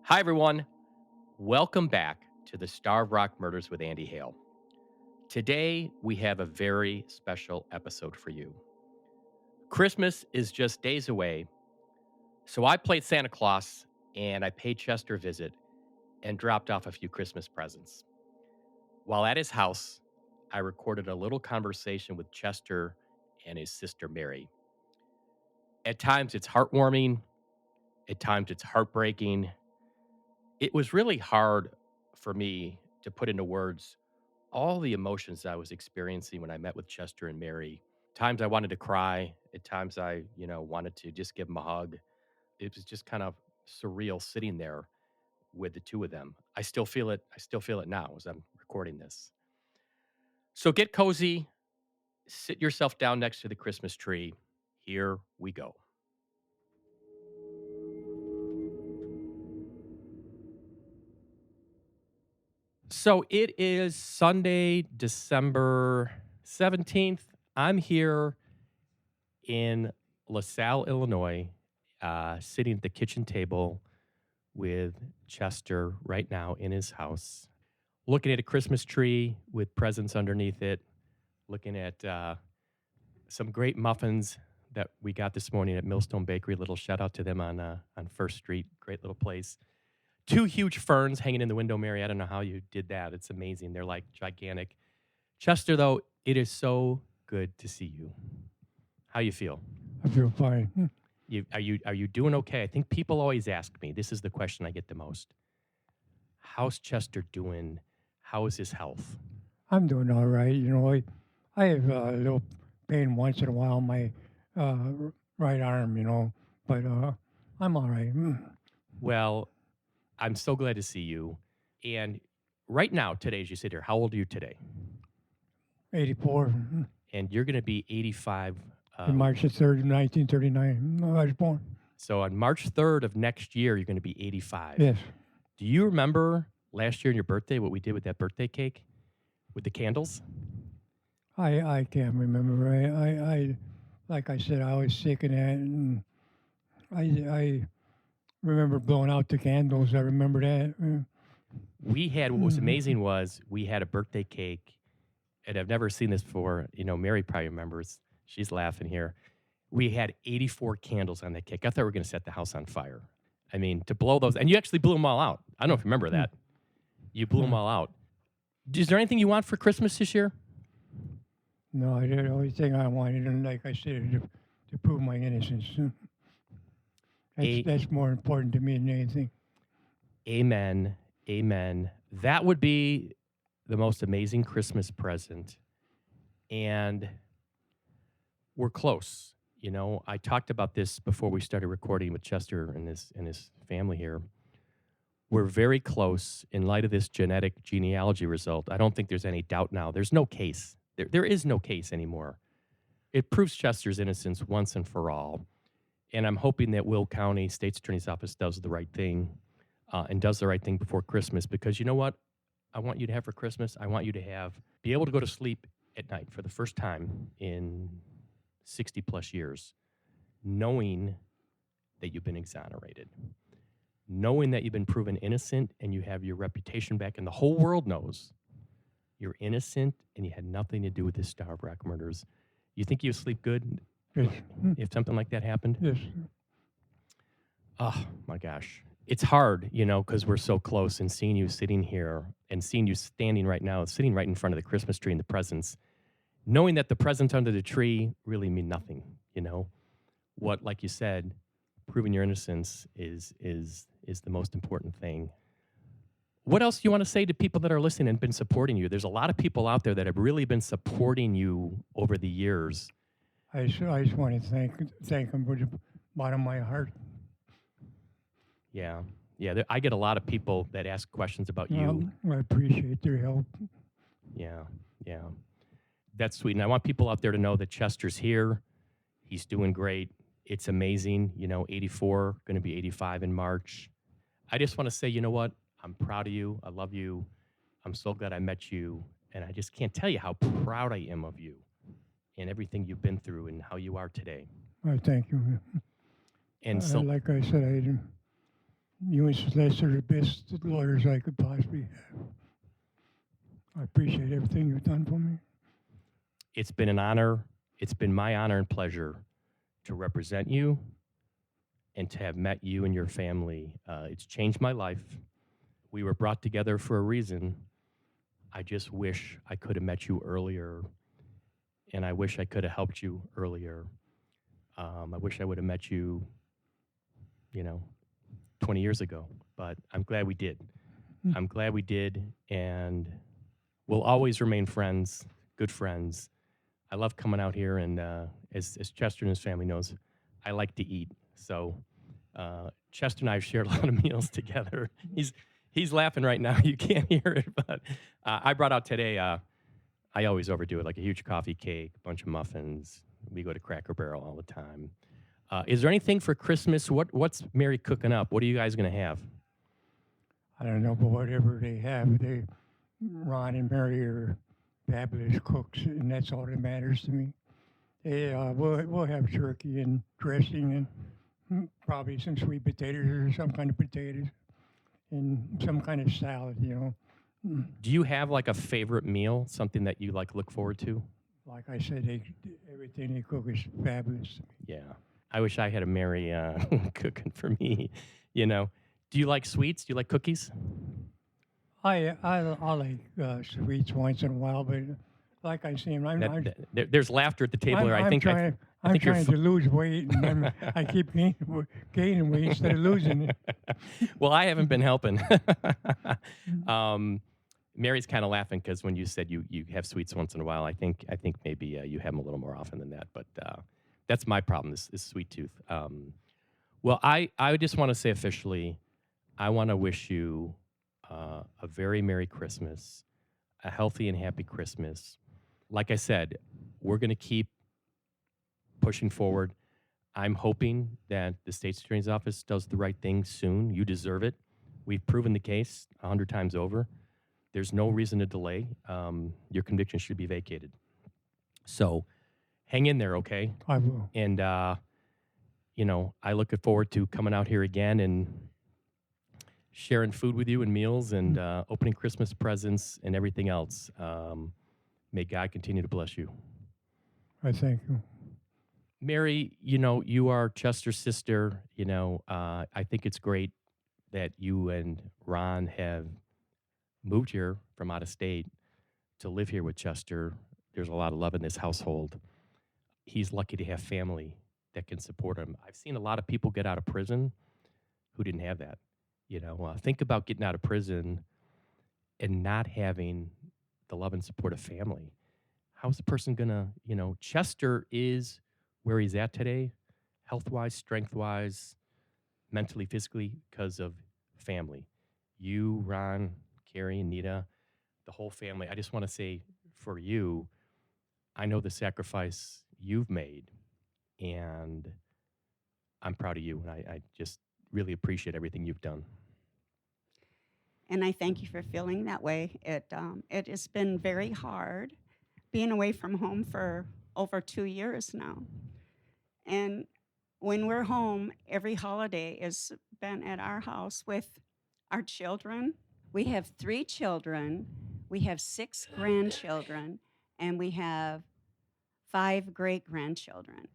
Hi, everyone. Welcome back to the Starved Rock Murders with Andy Hale. Today, we have a very special episode for you. Christmas is just days away, so I played Santa Claus and I paid Chester a visit and dropped off a few Christmas presents. While at his house, I recorded a little conversation with Chester and his sister Mary. At times, it's heartwarming, at times, it's heartbreaking. It was really hard for me to put into words all the emotions I was experiencing when I met with Chester and Mary. Times I wanted to cry, at times I wanted to just give them a hug. It was just kind of surreal sitting there with the two of them. I still feel it. I still feel it now as I'm recording this. So get cozy, sit yourself down next to the Christmas tree. Here we go. So it is Sunday, December 17th. I'm here in LaSalle, Illinois, sitting at the kitchen table with Chester right now in his house, looking at a Christmas tree with presents underneath it, looking at some great muffins that we got this morning at Millstone Bakery. Little shout out to them on First Street. Great little place. Two huge ferns hanging in the window, Mary. I don't know how you did that. It's amazing. They're like gigantic. Chester, though, it is so good to see you. How you feel? I feel fine. Are you doing okay? I think people always ask me. This is the question I get the most. How's Chester doing? How is his health? I'm doing all right. I have a little pain once in a while on my right arm, but I'm all right. Well, I'm so glad to see you. And right now, today, as you sit here, how old are you today? 84. And you're going to be 85. March the 3rd, 1939. I was born. So on March 3rd of next year, you're going to be 85. Yes. Do you remember last year on your birthday what we did with that birthday cake with the candles? I can't remember. I like I said, I was sick and that, and I remember blowing out the candles. I remember that. What was amazing was we had a birthday cake, and I've never seen this before. Mary probably remembers. She's laughing here. We had 84 candles on that cake. I thought we were going to set the house on fire. I mean, to blow those, and you actually blew them all out. I don't know if you remember that. You blew them all out. Is there anything you want for Christmas this year? No, the only thing I wanted, and like I said, to prove my innocence. That's more important to me than anything. Amen. Amen. That would be the most amazing Christmas present. And we're close. I talked about this before we started recording with Chester and his family here. We're very close in light of this genetic genealogy result. I don't think there's any doubt now. There's no case. There is no case anymore. It proves Chester's innocence once and for all. And I'm hoping that Will County State's Attorney's Office does the right thing and does the right thing before Christmas. Because you know what I want you to have for Christmas? I want you to be able to go to sleep at night for the first time in 60 plus years, knowing that you've been exonerated, knowing that you've been proven innocent and you have your reputation back, and the whole world knows you're innocent and you had nothing to do with this Starved Rock murders. You think you sleep good if something like that happened? Yes. Oh, my gosh. It's hard, because we're so close, and seeing you sitting here and seeing you standing right now, sitting right in front of the Christmas tree and the presents, knowing that the presents under the tree really mean nothing, What, like you said, proving your innocence is the most important thing. What else do you want to say to people that are listening and been supporting you? There's a lot of people out there that have really been supporting you over the years. I just want to thank them from the bottom of my heart. Yeah. I get a lot of people that ask questions about you. I appreciate their help. Yeah. That's sweet. And I want people out there to know that Chester's here. He's doing great. It's amazing. 84, going to be 85 in March. I just want to say, you know what? I'm proud of you. I love you. I'm so glad I met you. And I just can't tell you how proud I am of you and everything you've been through and how you are today. I thank you. And so, like I said, You and Celeste are the best lawyers I could possibly have. I appreciate everything you've done for me. It's been an honor. It's been my honor and pleasure to represent you and to have met you and your family. It's changed my life. We were brought together for a reason. I just wish I could have met you earlier, and I wish I could have helped you earlier. I wish I would have met you, you know, 20 years ago, but I'm glad we did. Mm. I'm glad we did, and we'll always remain friends, good friends. I love coming out here, and as Chester and his family knows, I like to eat. So Chester and I have shared a lot of meals together. He's laughing right now. You can't hear it, but I brought out today. I always overdo it, like a huge coffee cake, a bunch of muffins. We go to Cracker Barrel all the time. Is there anything for Christmas? What's Mary cooking up? What are you guys gonna have? I don't know, but whatever they have, Ron and Mary are fabulous cooks, and that's all that matters to me. We'll have turkey and dressing and probably some sweet potatoes or some kind of potatoes and some kind of salad. Do you have like a favorite meal, something that you like look forward to? Like I said, everything they cook is fabulous. Yeah, I wish I had a Mary cooking for me. You know, do you like sweets? Do you like cookies? I like sweets once in a while, but like I say, There's laughter at the table here. I'm trying. I I'm think you're. trying to lose weight, and I keep gaining weight instead of losing it. Well, I haven't been helping. um, Mary's kind of laughing because when you said you have sweets once in a while, I think maybe you have them a little more often than that. But that's my problem. This sweet tooth. Well, I just want to say officially, I want to wish you a very Merry Christmas, a healthy and happy Christmas. Like I said, we're going to keep pushing forward. I'm hoping that the state's attorney's office does the right thing soon. You deserve it. We've proven the case 100 times over. There's no reason to delay. Your conviction should be vacated. So hang in there, okay? I will. And, I look forward to coming out here again and sharing food with you and meals and opening Christmas presents and everything else. May God continue to bless you. I thank you. Mary, you are Chester's sister. I think it's great that you and Ron have moved here from out of state to live here with Chester. There's a lot of love in this household. He's lucky to have family that can support him. I've seen a lot of people get out of prison who didn't have that. Think about getting out of prison and not having the love and support of family. How's the person gonna, Chester is where he's at today, health wise, strength wise, mentally, physically, because of family. You, Ron, Carrie, and Nita, the whole family. I just want to say for you, I know the sacrifice you've made, and I'm proud of you. And I just really appreciate everything you've done. And I thank you for feeling that way. It has been very hard being away from home for over 2 years now. And when we're home, every holiday is spent at our house with our children. We have 3 children, we have 6 grandchildren, and we have 5 great grandchildren.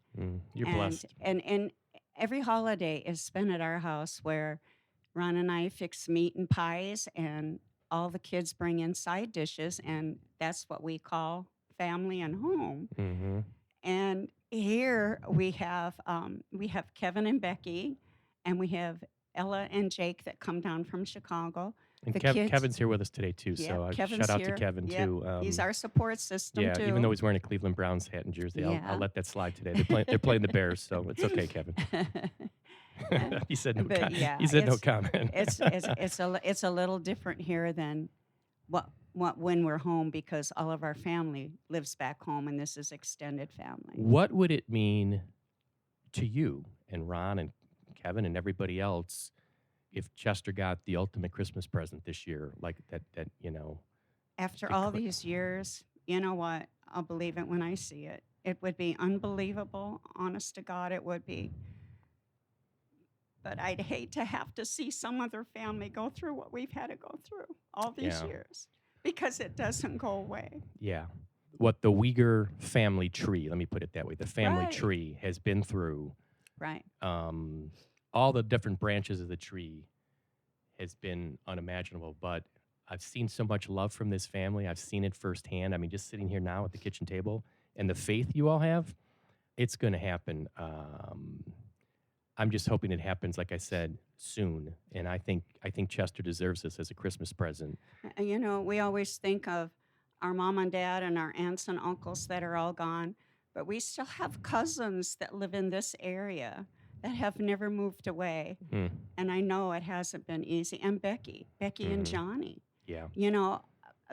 You're And blessed. and every holiday is spent at our house where Ron and I fix meat and pies, and all the kids bring in side dishes, and that's what we call family and home. Mm-hmm. And here we have Kevin and Becky, and we have Ella and Jake that come down from Chicago. And The kids, Kevin's here with us today too. yeah, So Kevin's shout out to here. Kevin Yep, too. he's our support system Yeah, too. even though he's wearing a Cleveland Browns hat and jersey, I'll Yeah. let that slide today. They're playing the Bears, so it's okay, Kevin. He said no. But yeah, He said no comment. it's a little different here than what when we're home, because all of our family lives back home, and this is extended family. What would it mean to you and Ron and Kevin and everybody else if Chester got the ultimate Christmas present this year, like that? After It all could- these years, you know what? I'll believe it when I see it. It would be unbelievable. Honest to God, it would be. but I'd hate to have to see some other family go through what we've had to go through all these Yeah. years because it doesn't go away. Yeah. What the Uyghur family tree, let me put it that way, the family Right. tree has been through, Right. all the different branches of the tree has been unimaginable. But I've seen so much love from this family. I've seen it firsthand. I mean, just sitting here now at the kitchen table and the faith you all have, it's going to happen. I'm just hoping it happens, like I said, soon. And I think Chester deserves this as a Christmas present. You know, we always think of our mom and dad and our aunts and uncles that are all gone, but we still have cousins that live in this area that have never moved away. Hmm. And I know it hasn't been easy. And Becky and Mhm. Johnny, Yeah. you know,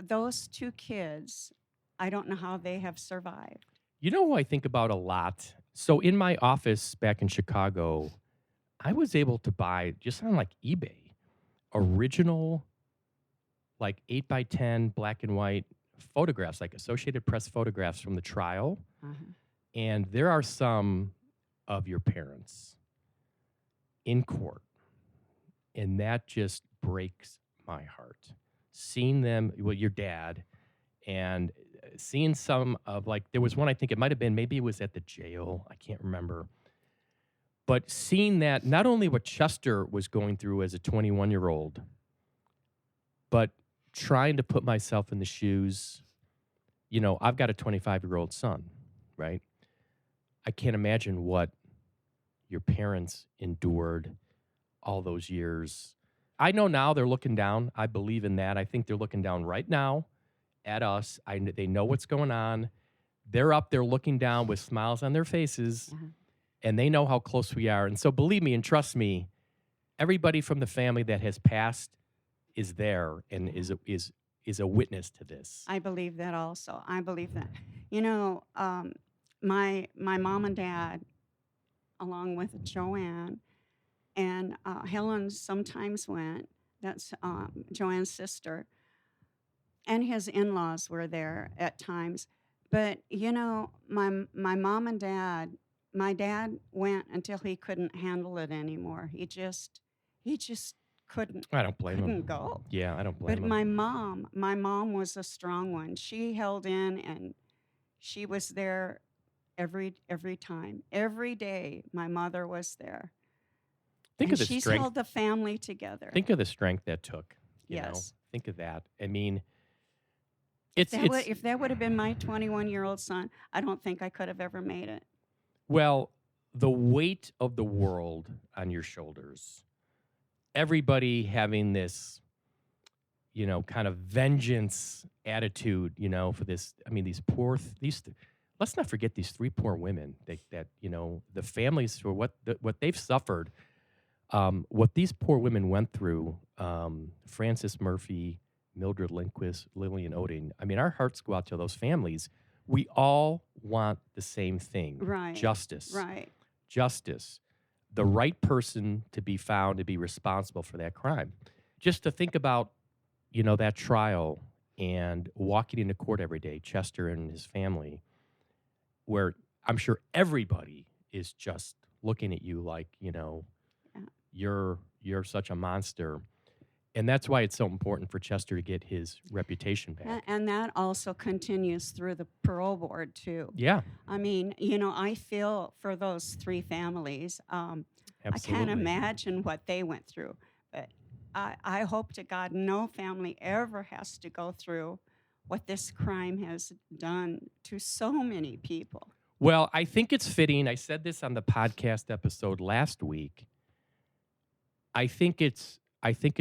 those two kids, I don't know how they have survived. You know who I think about a lot? So in my office back in Chicago, I was able to buy just on like eBay original like 8x10 black and white photographs, like Associated Press photographs from the trial. Uh-huh. And there are some of your parents in court. And that just breaks my heart. Seeing them, well, your dad, and seeing some of like, there was one, I think it might have been, maybe it was at the jail. I can't remember. But seeing that, not only what Chester was going through as a 21-year-old, but trying to put myself in the shoes, you know, I've got a 25-year-old son, right? I can't imagine what your parents endured all those years. I know now they're looking down. I believe in that. I think they're looking down right now at us. They know what's going on. They're up there looking down with smiles on their faces, Uh-huh. and they know how close we are. And so believe me and trust me, everybody from the family that has passed is there and is a witness to this. I believe that also. I believe that. You know, my mom and dad, along with Joanne and Helen, sometimes went. That's Joanne's sister, and his in-laws were there at times. But you know, my mom and dad, my dad went until he couldn't handle it anymore. He just couldn't I don't blame couldn't them. go. Yeah, I don't blame But them. my mom was a strong one. She held in and she was there every time. Every day my mother was there. Think And of the she's strength. held the family together. Think of the strength that took. You know, Yes. think of that. I mean, If it's if that would have been my 21-year-old son, I don't think I could have ever made it. well, the weight of the world on your shoulders. Everybody having this, you know, kind of vengeance attitude, you know, for this. I mean, these poor, let's not forget these three poor women that you know, the families for what they've suffered, what these poor women went through. Frances Murphy, Mildred Lindquist, Lillian Oding. I mean, our hearts go out to those families. We all want the same thing: Right. justice. Right. Justice. The right person to be found to be responsible for that crime. Just to think about, you know, that trial and walking into court every day, Chester and his family, where I'm sure everybody is just looking at you like, you know, Yeah. you're such a monster. And that's why it's so important for Chester to get his reputation back. And that also continues through the parole board too. Yeah, I mean, you know, I feel for those three families. I absolutely. can't imagine what they went through, but I hope to God no family ever has to go through what this crime has done to so many people. Well, I think it's fitting. I said this on the podcast episode last week. I think it's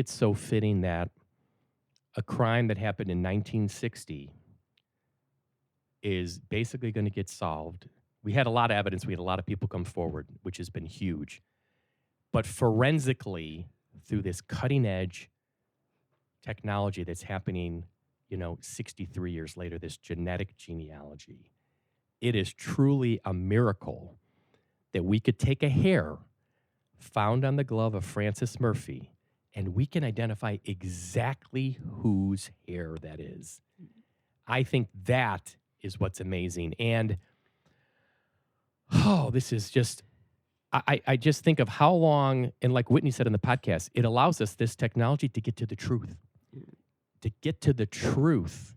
so fitting that a crime that happened in 1960 is basically going to get solved. We had a lot of evidence. We had a lot of people come forward, which has been huge. But forensically, through this cutting edge technology that's happening, you know, 63 years later, this genetic genealogy, it is truly a miracle that we could take a hair found on the glove of Frances Murphy and we can identify exactly whose hair that is. I think that is what's amazing. And, oh, this is just, I just think of how long, and like Whitney said in the podcast, it allows us this technology to get to the truth, to get to the truth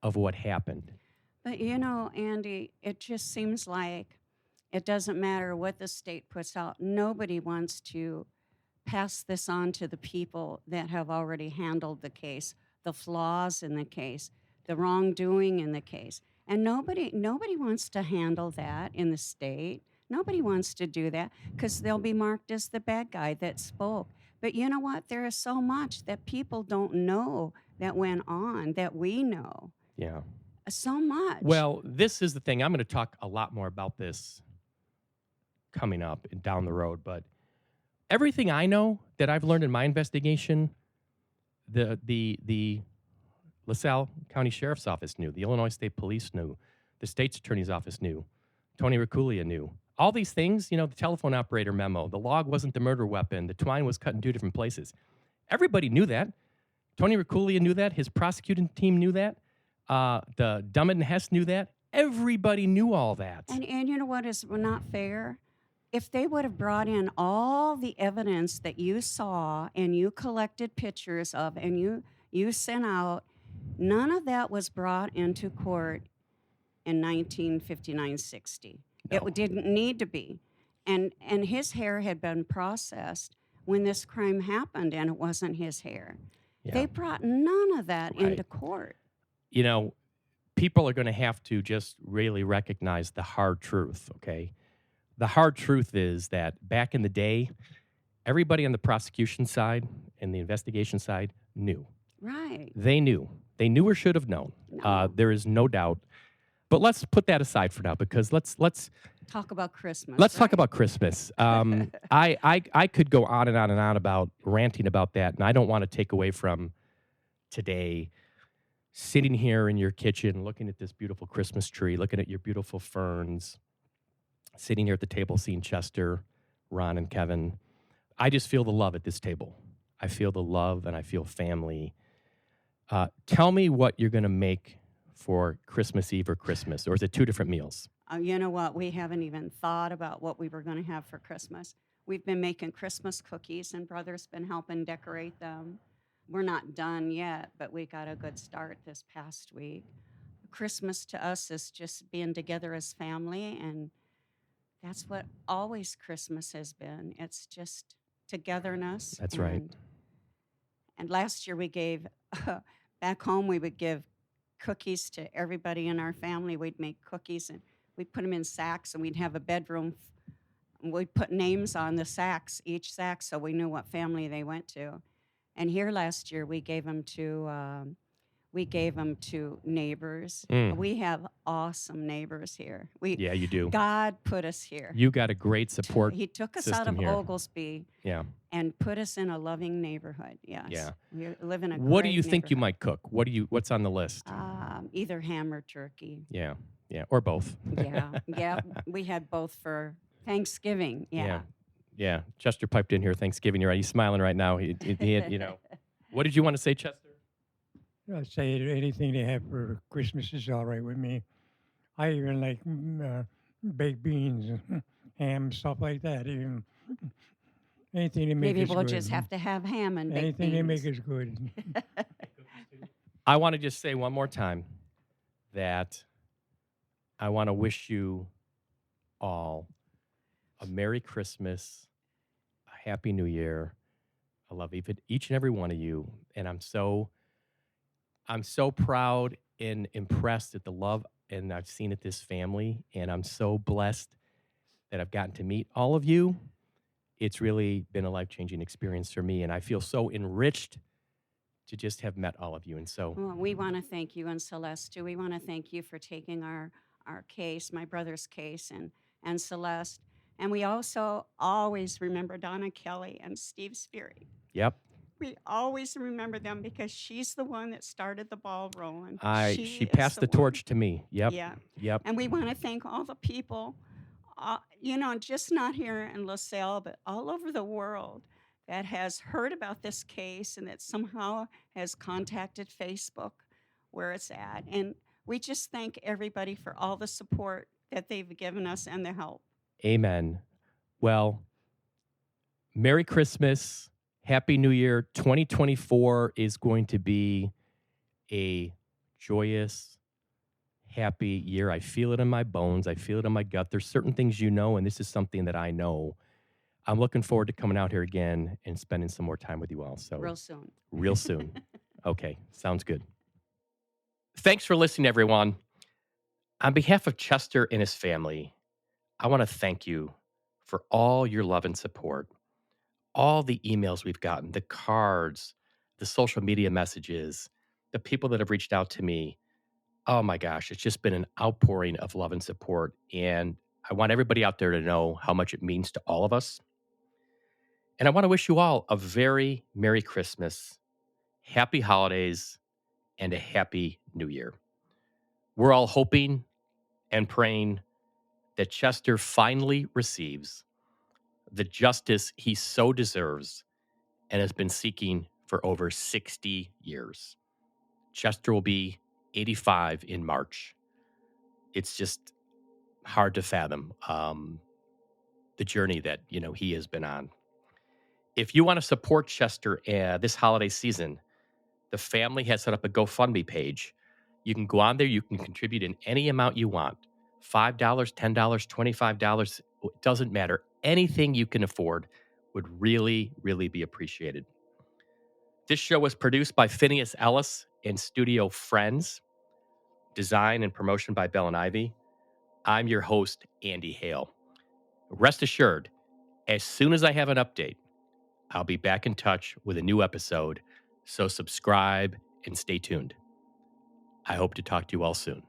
of what happened. But you know, Andy, it just seems like it doesn't matter what the state puts out. Nobody wants to pass this on to the people that have already handled the case, the flaws in the case, the wrongdoing in the case. And nobody wants to handle that in the state. Nobody wants to do that because they'll be marked as the bad guy that spoke. But you know what? There is so much that people don't know that went on that we know. Yeah. So much. Well, this is the thing. I'm going to talk a lot more about this coming up and down the road, but everything I know that I've learned in my investigation, the LaSalle County Sheriff's Office knew, the Illinois State Police knew, the state's attorney's office knew, Tony Reculia knew. All these things, the telephone operator memo, the log wasn't the murder weapon, the twine was cut in 2 different places. Everybody knew that. Tony Reculia knew that. His prosecuting team knew that. The Dummett and Hess knew that. Everybody knew all that. And you know what is not fair? If they would have brought in all the evidence that you saw and you collected pictures of and you sent out, none of that was brought into court in 1959-60. No. It didn't need to be. And his hair had been processed when this crime happened, and it wasn't his hair. Yeah. They brought none of that Right. into court. People are going to have to just really recognize the hard truth, okay? The hard truth is that back in the day, everybody on the prosecution side and the investigation side knew. Right. They knew. They knew or should have known. No. There is no doubt. But let's put that aside for now, because let's Talk about Christmas. talk right? about Christmas. I could go on and on and on about ranting about that, and I don't want to take away from today. Sitting here in your kitchen, looking at this beautiful Christmas tree, looking at your beautiful ferns, sitting here at the table, seeing Chester, Ron, and Kevin. I just feel the love at this table. I feel the love and I feel family. Tell me what you're going to make for Christmas Eve or Christmas, or is it 2 different meals? You know what? We haven't even thought about what we were going to have for Christmas. We've been making Christmas cookies, and Brother's been helping decorate them. We're not done yet, but we got a good start this past week. Christmas to us is just being together as family, and that's what always Christmas has been. It's just togetherness. That's right. And last year we gave, back home, we would give cookies to everybody in our family. We'd make cookies and we'd put them in sacks, and we'd have a bedroom. We'd put names on the sacks, each sack, so we knew what family they went to. And here last year we gave them to neighbors. We have awesome neighbors here. Yeah, you do. God put us here. You got a great support. He took us out of here. Oglesby. Yeah. And put us in a loving neighborhood. Yes. Yeah. We live in a What do great you think you neighborhood. might cook? What's on the list? Either ham or turkey. Yeah, or both. Yeah. We had both for Thanksgiving. Yeah. Yeah. Chester piped in here Thanksgiving. You're right. He's smiling right now. He had, What did you want to say, Chester? I'd say anything they have for Christmas is all right with me. I even like baked beans, ham, stuff like that. Even anything they make Maybe is we'll good. just have to have ham and baked Anything they make beans. is good. I want to just say one more time that I want to wish you all a Merry Christmas, a Happy New Year. I love each and every one of you, and I'm so proud and impressed at the love and I've seen at this family, and I'm so blessed that I've gotten to meet all of you. It's really been a life-changing experience for me, and I feel so enriched to just have met all of you. And so Well, we want to thank you and Celeste too. We want to thank you for taking our case, my brother's case, and Celeste. And we also always remember Donna Kelly and Steve Speary. Yep. We always remember them because she's the one that started the ball rolling. She is passed the one. torch to me. Yep. Yeah. Yep. And we want to thank all the people, just not here in LaSalle, but all over the world that has heard about this case and that somehow has contacted Facebook where it's at. And we just thank everybody for all the support that they've given us and the help. Amen. Well, Merry Christmas. Happy New Year. 2024 is going to be a joyous, happy year. I feel it in my bones. I feel it in my gut. There's certain things you know, and this is something that I know. I'm looking forward to coming out here again and spending some more time with you all. So Real soon. real soon. Okay, sounds good. Thanks for listening, everyone. On behalf of Chester and his family, I want to thank you for all your love and support, all the emails we've gotten, the cards, the social media messages, the people that have reached out to me. Oh my gosh, it's just been an outpouring of love and support. And I want everybody out there to know how much it means to all of us. And I want to wish you all a very Merry Christmas, Happy Holidays, and a Happy New Year. We're all hoping and praying that Chester finally receives the justice he so deserves and has been seeking for over 60 years. Chester will be 85 in March. It's just hard to fathom the journey that he has been on. If you want to support Chester this holiday season, the family has set up a GoFundMe page. You can go on there. You can contribute in any amount you want. $5, $10, $25. It doesn't matter. Anything you can afford would really, really be appreciated. This show was produced by Phineas Ellis and Studio Friends. Design and promotion by Bell and Ivy. I'm your host, Andy Hale. Rest assured, as soon as I have an update, I'll be back in touch with a new episode. So subscribe and stay tuned. I hope to talk to you all soon.